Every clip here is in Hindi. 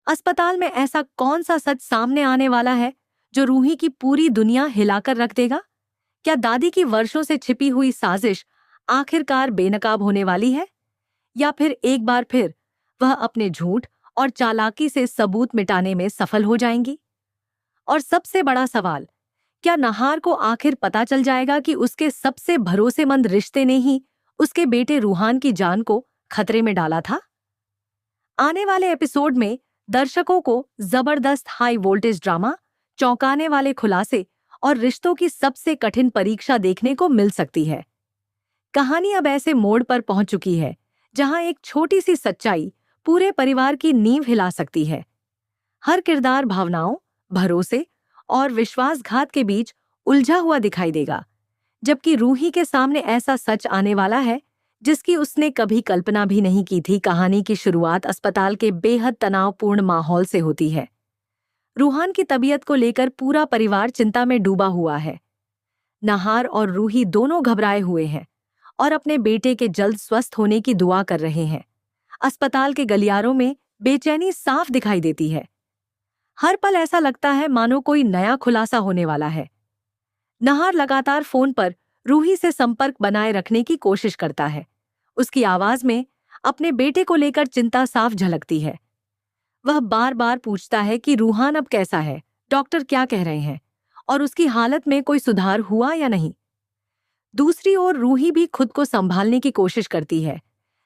अस्पताल में ऐसा कौन सा सच सामने आने वाला है जो रूही की पूरी दुनिया हिलाकर रख देगा? क्या दादी की वर्षों से छिपी हुई साजिश आखिरकार बेनकाब होने वाली है, या फिर एक बार फिर वह अपने झूठ और चालाकी से सबूत मिटाने में सफल हो जाएंगी? और सबसे बड़ा सवाल, क्या नहार को आखिर पता चल जाएगा कि उसके सबसे भरोसेमंद रिश्ते ने ही उसके बेटे रूहान की जान को खतरे में डाला था? आने वाले एपिसोड में दर्शकों को जबरदस्त हाई वोल्टेज ड्रामा, चौंकाने वाले खुलासे और रिश्तों की सबसे कठिन परीक्षा देखने को मिल सकती है। कहानी अब ऐसे मोड़ पर पहुंच चुकी है जहां एक छोटी सी सच्चाई पूरे परिवार की नींव हिला सकती है। हर किरदार भावनाओं, भरोसे और विश्वासघात के बीच उलझा हुआ दिखाई देगा, जबकि रूही के सामने ऐसा सच आने वाला है जिसकी उसने कभी कल्पना भी नहीं की थी। कहानी की शुरुआत अस्पताल के बेहद तनावपूर्ण माहौल से होती है। रूहान की तबीयत को लेकर पूरा परिवार चिंता में डूबा हुआ है। नहार और रूही दोनों घबराए हुए हैं और अपने बेटे के जल्द स्वस्थ होने की दुआ कर रहे हैं। अस्पताल के गलियारों में बेचैनी साफ दिखाई देती है। हर पल ऐसा लगता है मानो कोई नया खुलासा होने वाला है। नहार लगातार फोन पर रूही से संपर्क बनाए रखने की कोशिश करता है। उसकी आवाज में अपने बेटे को लेकर चिंता साफ झलकती है। वह बार बार पूछता है कि रूहान अब कैसा है, डॉक्टर क्या कह रहे हैं और उसकी हालत में कोई सुधार हुआ या नहीं। दूसरी ओर रूही भी खुद को संभालने की कोशिश करती है,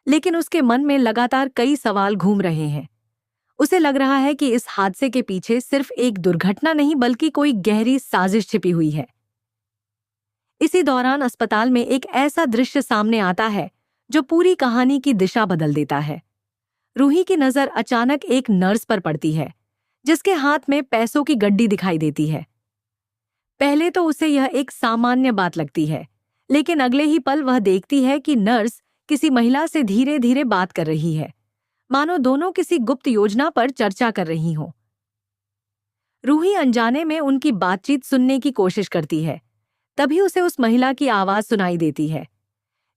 लेकिन उसके मन में लगातार कई सवाल घूम रहे हैं। उसे लग रहा है कि इस हादसे के पीछे सिर्फ एक दुर्घटना नहीं बल्कि कोई गहरी साजिश छिपी हुई है। इसी दौरान अस्पताल में एक ऐसा दृश्य सामने आता है जो पूरी कहानी की दिशा बदल देता है। रूही की नजर अचानक एक नर्स पर पड़ती है जिसके हाथ में पैसों की गड्डी दिखाई देती है। पहले तो उसे यह एक सामान्य बात लगती है, लेकिन अगले ही पल वह देखती है कि नर्स किसी महिला से धीरे धीरे बात कर रही है, मानो दोनों किसी गुप्त योजना पर चर्चा कर रही हों। रूही अनजाने में उनकी बातचीत सुनने की कोशिश करती है। तभी उसे उस महिला की आवाज सुनाई देती है।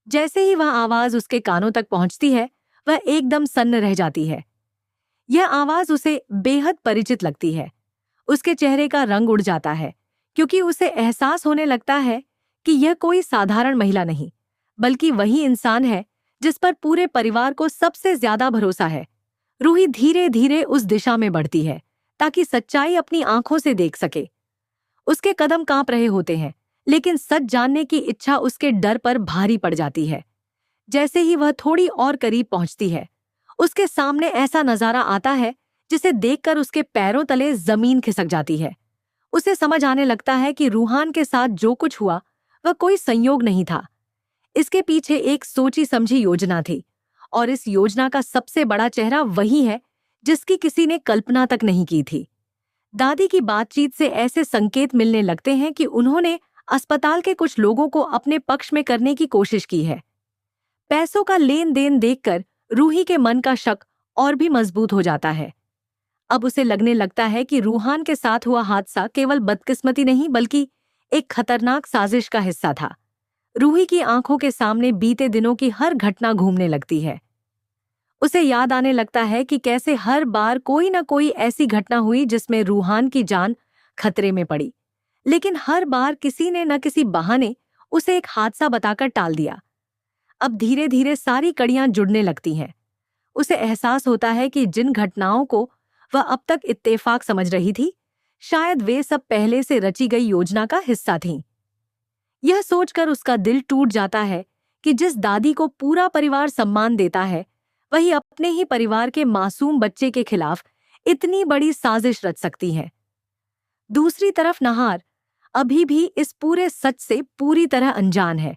जैसे ही वह आवाज उसके कानों तक पहुंचती है, वह एकदम सन्न रह जाती है। यह आवाज उसे बेहद परिचित लगती है। उसके चेहरे का रंग उड़ जाता है, क्योंकि उसे एहसास होने लगता है कि यह कोई साधारण महिला नहीं, बल्कि वही इंसान है जिस पर पूरे परिवार को सबसे ज्यादा भरोसा है। रूही धीरे धीरे उस दिशा में बढ़ती है ताकि सच्चाई अपनी आंखों से देख सके। उसके कदम कांप रहे होते हैं, लेकिन सच जानने की इच्छा उसके डर पर भारी पड़ जाती है। जैसे ही वह थोड़ी और करीब पहुंचती है, उसके सामने ऐसा नजारा आता है जिसे देखकर उसके पैरों तले जमीन खिसक जाती है। उसे समझ आने लगता है कि रूहान के साथ जो कुछ हुआ वह कोई संयोग नहीं था। इसके पीछे एक सोची समझी योजना थी, और इस योजना का सबसे बड़ा चेहरा वही है जिसकी किसी ने कल्पना तक नहीं की थी। दादी की बातचीत से ऐसे संकेत मिलने लगते हैं कि उन्होंने अस्पताल के कुछ लोगों को अपने पक्ष में करने की कोशिश की है। पैसों का लेन देन देखकर रूही के मन का शक और भी मजबूत हो जाता है। अब उसे लगने लगता है कि रूहान के साथ हुआ हादसा केवल बदकिस्मती नहीं बल्कि एक खतरनाक साजिश का हिस्सा था। रूही की आंखों के सामने बीते दिनों की हर घटना घूमने लगती है। उसे याद आने लगता है कि कैसे हर बार कोई न कोई ऐसी घटना हुई जिसमें रूहान की जान खतरे में पड़ी, लेकिन हर बार किसी ने न किसी बहाने उसे एक हादसा बताकर टाल दिया। अब धीरे धीरे सारी कड़ियां जुड़ने लगती हैं। उसे एहसास होता है कि जिन घटनाओं को वह अब तक इत्तेफाक समझ रही थी, शायद वे सब पहले से रची गई योजना का हिस्सा थीं। यह सोचकर उसका दिल टूट जाता है कि जिस दादी को पूरा परिवार सम्मान देता है, वही अपने ही परिवार के मासूम बच्चे के खिलाफ इतनी बड़ी साजिश रच सकती है। दूसरी तरफ नहार अभी भी इस पूरे सच से पूरी तरह अनजान है।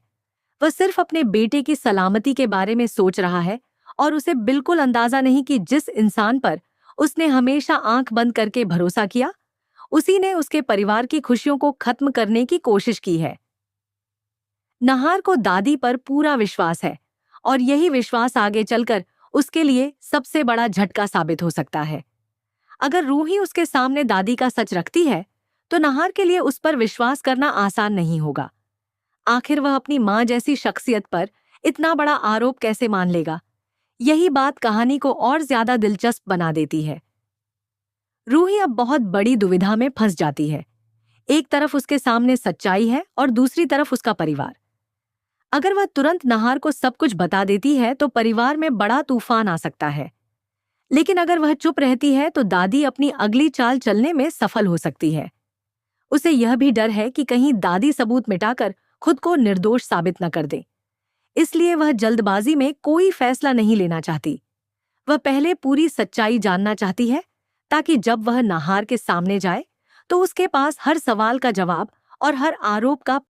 वह सिर्फ अपने बेटे की सलामती के बारे में सोच रहा है, और उसे बिल्कुल अंदाजा नहीं कि जिस इंसान पर उसने हमेशा आंख बंद करके भरोसा किया, उसी ने उसके परिवार की खुशियों को खत्म करने की कोशिश की है। नहार को दादी पर पूरा विश्वास है, और यही विश्वास आगे चलकर उसके लिए सबसे बड़ा झटका साबित हो सकता है। अगर रूही उसके सामने दादी का सच रखती है, तो नहार के लिए उस पर विश्वास करना आसान नहीं होगा। आखिर वह अपनी मां जैसी शख्सियत पर इतना बड़ा आरोप कैसे मान लेगा? यही बात कहानी को और ज्यादा दिलचस्प बना देती है। रूही अब बहुत बड़ी दुविधा में फंस जाती है। एक तरफ उसके सामने सच्चाई है और दूसरी तरफ उसका परिवार। अगर वह तुरंत नहार को सब कुछ बता देती है तो परिवार में बड़ा तूफान आ सकता है, लेकिन अगर वह चुप रहती है तो दादी अपनी अगली चाल चलने में सफल हो सकती है। उसे यह भी डर है कि कहीं दादी सबूत मिटाकर खुद को निर्दोष साबित न कर दे, इसलिए वह जल्दबाजी में कोई फैसला नहीं लेना चाहती। वह पहले पूरी सच्चाई जानना चाहती है, ताकि जब वह नहार के सामने जाए तो उसके पास हर सवाल का जवाब और हर आरोप का